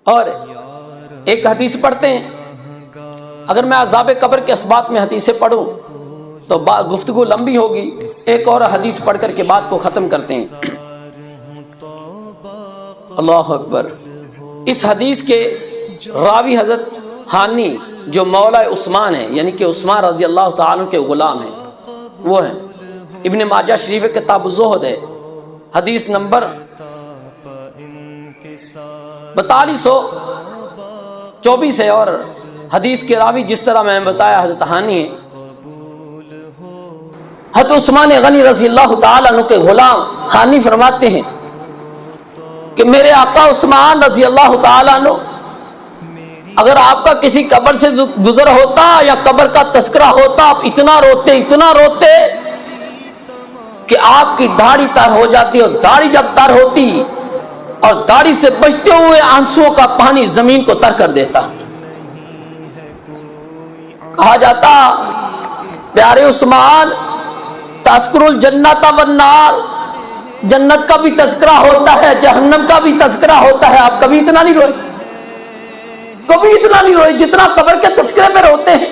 اور ایک حدیث پڑھتے ہیں، اگر میں عذاب قبر کے اسبات میں حدیثیں پڑھوں تو گفتگو لمبی ہوگی، ایک اور حدیث پڑھ کر کے بات کو ختم کرتے ہیں۔ اللہ اکبر۔ اس حدیث کے راوی حضرت حانی جو مولا عثمان ہے، یعنی کہ عثمان رضی اللہ تعالیٰ کے غلام ہیں، وہ ہیں۔ ابن ماجہ شریف کتاب الزہد ہے، حدیث نمبر 4224 ہے، اور حدیث کے راوی جس طرح میں نے بتایا حضرت حانی ہے۔ حضرت عثمان غنی رضی اللہ تعالیٰ عنہ کے غلام حانی فرماتے ہیں کہ میرے آقا عثمان رضی اللہ تعالیٰ عنہ اگر آپ کا کسی قبر سے گزر ہوتا یا قبر کا تذکرہ ہوتا، آپ اتنا روتے کہ آپ کی داڑھی تر ہو جاتی، اور داڑھی جب تر ہوتی اور داڑھی سے بچتے ہوئے آنسوؤں کا پانی زمین کو تر کر دیتا۔ کہا جاتا پیارے عثمان تذکر الجنت والنار، جنت کا بھی تذکرہ ہوتا ہے، جہنم کا بھی تذکرہ ہوتا ہے، آپ کبھی اتنا نہیں روئے جتنا قبر کے تذکرے میں روتے ہیں۔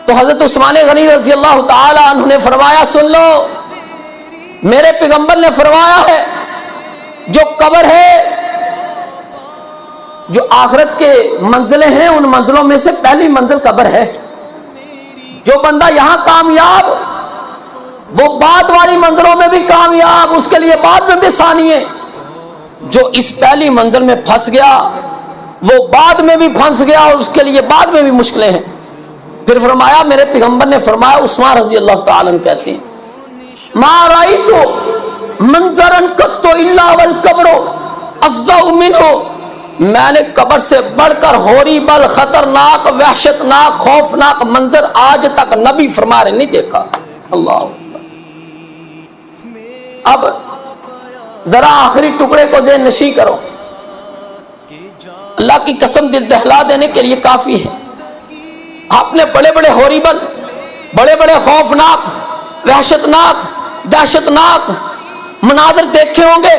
تو حضرت عثمان غنی رضی اللہ تعالی عنہ نے فرمایا سن لو، میرے پیغمبر نے فرمایا ہے جو قبر ہے، جو آخرت کے منزلیں ہیں، ان منزلوں میں سے پہلی منزل قبر ہے۔ جو بندہ یہاں کامیاب، وہ بعد والی منزلوں میں بھی کامیاب، اس کے لیے بعد میں بھی آسانی ہے۔ جو اس پہلی منزل میں پھنس گیا وہ بعد میں بھی پھنس گیا، اور اس کے لیے بعد میں بھی مشکلیں ہیں۔ پھر فرمایا، میرے پیغمبر نے فرمایا، عثمان رضی اللہ تعالیٰ عنہ کہتے ہیں ما رأیت منظرا قط الا والقبر افظع منہ، میں نے قبر سے بڑھ کر ہوریبل، خطرناک، وحشتناک، خوفناک منظر آج تک نبی فرما رہے نہیں دیکھا۔ اللہ اب ذرا آخری ٹکڑے کو ذہن نشی کرو، اللہ کی قسم دل دہلا دینے کے لیے کافی ہے۔ آپ نے بڑے بڑے ہوریبل، بڑے بڑے خوفناک، وحشتناک، دہشتناک مناظر دیکھے ہوں گے،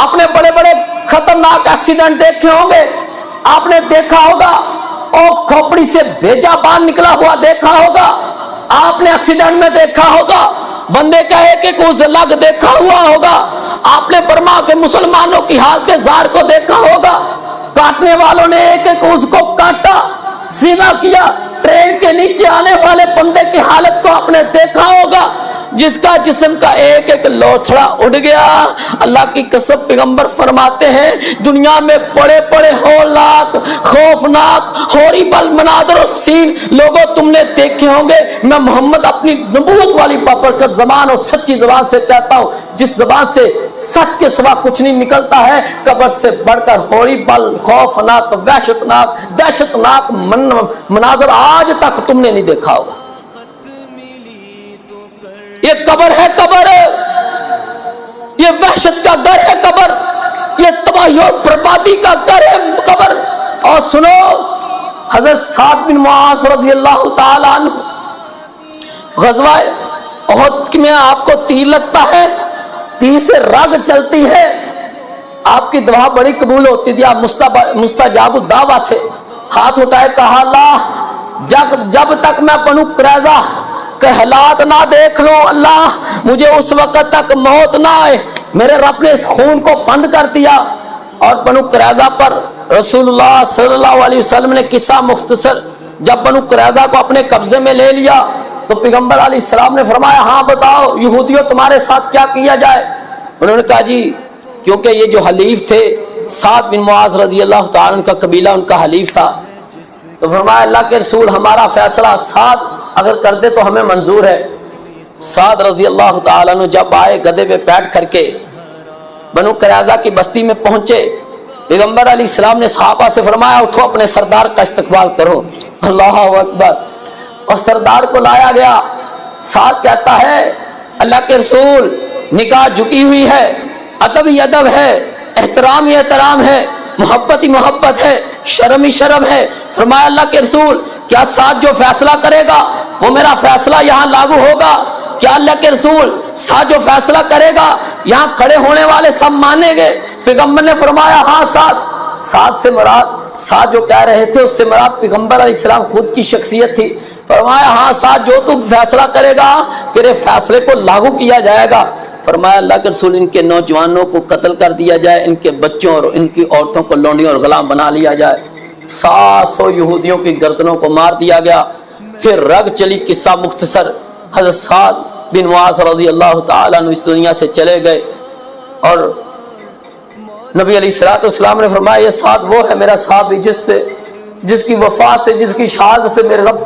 آپ نے بڑے بڑے خطرناک ایکسیڈنٹ دیکھے ہوں گے، آپ نے دیکھا ہوگا اور کھوپڑی سے بھیجا باہر نکلا ہوا دیکھا ہوگا، آپ نے ایکسیڈنٹ میں دیکھا ہوگا، بندے کا ایک عضو لگ دیکھا ہوا ہوگا، آپ نے برما کے مسلمانوں کی حالت زار کو دیکھا ہوگا، کاٹنے والوں نے ایک عضو کو کاٹا، سیدھا کیا، ٹرین کے نیچے آنے والے بندے کی حالت کو آپ نے دیکھا ہوگا، جس کا جسم کا ایک ایک لوتھڑا اڑ گیا۔ اللہ کی قسم پیغمبر فرماتے ہیں دنیا میں بڑے بڑے ہولناک، خوفناک، ہوریبل مناظر اور سین لوگوں تم نے دیکھے ہوں گے، میں محمد اپنی نبوت والی بابرکت زبان اور سچی زبان سے کہتا ہوں، جس زبان سے سچ کے سوا کچھ نہیں نکلتا ہے، قبر سے بڑھ کر ہوریبل، خوفناک، وحشتناک، دہشتناک مناظر آج تک تم نے نہیں دیکھا ہوگا۔ یہ قبر ہے، قبر، یہ وحشت کا گھر ہے قبر، یہ تباہی اور بربادی کا گھر ہے قبر۔ اور سنو، حضرت سعد بن معاذ رضی اللہ تعالی عنہ غزوہ احد میں آپ کو تیر لگتا ہے، تیر سے رگ چلتی ہے، آپ کی دعا بڑی قبول ہوتی تھی، آپ مستجاب الدعوہ تھے، ہاتھ اٹھائے کہا اللہ جب تک میں بنو قریظہ کہ حالات نہ دیکھ لو، اللہ مجھے اس وقت تک موت نہ آئے۔ میرے رب نے اس خون کو بند کر دیا، اور بنو قریظہ پر رسول اللہ صلی اللہ علیہ وسلم نے قصہ مختصر، جب بنو قریظہ کو اپنے قبضے میں لے لیا تو پیغمبر علیہ السلام نے فرمایا ہاں بتاؤ یہودیوں تمہارے ساتھ کیا کیا جائے؟ انہوں نے کہا جی کیونکہ یہ جو حلیف تھے سعد بن معاذ رضی اللہ تعالیٰ کا قبیلہ ان کا حلیف تھا، تو فرمایا اللہ کے رسول ہمارا فیصلہ سعد اگر کر دے تو ہمیں منظور ہے۔ سعد رضی اللہ تعالیٰ عنہ جب آئے گدھے پہ بیٹھ کر کے بنو قریظہ کی بستی میں پہنچے، پیغمبر علیہ السلام نے صحابہ سے فرمایا اٹھو اپنے سردار کا استقبال کرو۔ اللہ اکبر، اور سردار کو لایا گیا۔ سعد کہتا ہے اللہ کے رسول نگاہ جھکی ہوئی ہے، ادب ہی ادب ہے، احترام ہی احترام ہے، محبت ہی محبت ہے، شرم ہی شرم ہے۔ فرمایا اللہ کے رسول کیا سعد جو فیصلہ کرے گا وہ میرا فیصلہ یہاں لاگو ہوگا؟ کیا اللہ کے رسول سعد جو فیصلہ کرے گا یہاں کھڑے ہونے والے سب مانیں گے؟ پیغمبر نے فرمایا ہاں سعد سعد سے مراد، سعد جو کہہ رہے تھے اس سے مراد پیغمبر علیہ السلام خود کی شخصیت تھی۔ فرمایا ہاں سعد جو تم فیصلہ کرے گا تیرے فیصلے کو لاگو کیا جائے گا۔ فرمایا اللہ کے رسول ان کے نوجوانوں کو قتل کر دیا جائے، ان کے بچوں اور ان کی عورتوں کو لونڈیوں اور غلام بنا لیا جائے۔ 700 یہودیوں کی گردنوں کو مار دیا گیا۔ پھر رگ چلی قصہ مختصر، حضرت سعد بن معاذ رضی اللہ تعالیٰ عنہ اس دنیا سے چلے گئے، اور نبی علیہ الصلوۃ والسلام نے فرمایا یہ سعد وہ ہے میرا صحابی جس کی وفات سے، جس کی شہادت سے میرے رب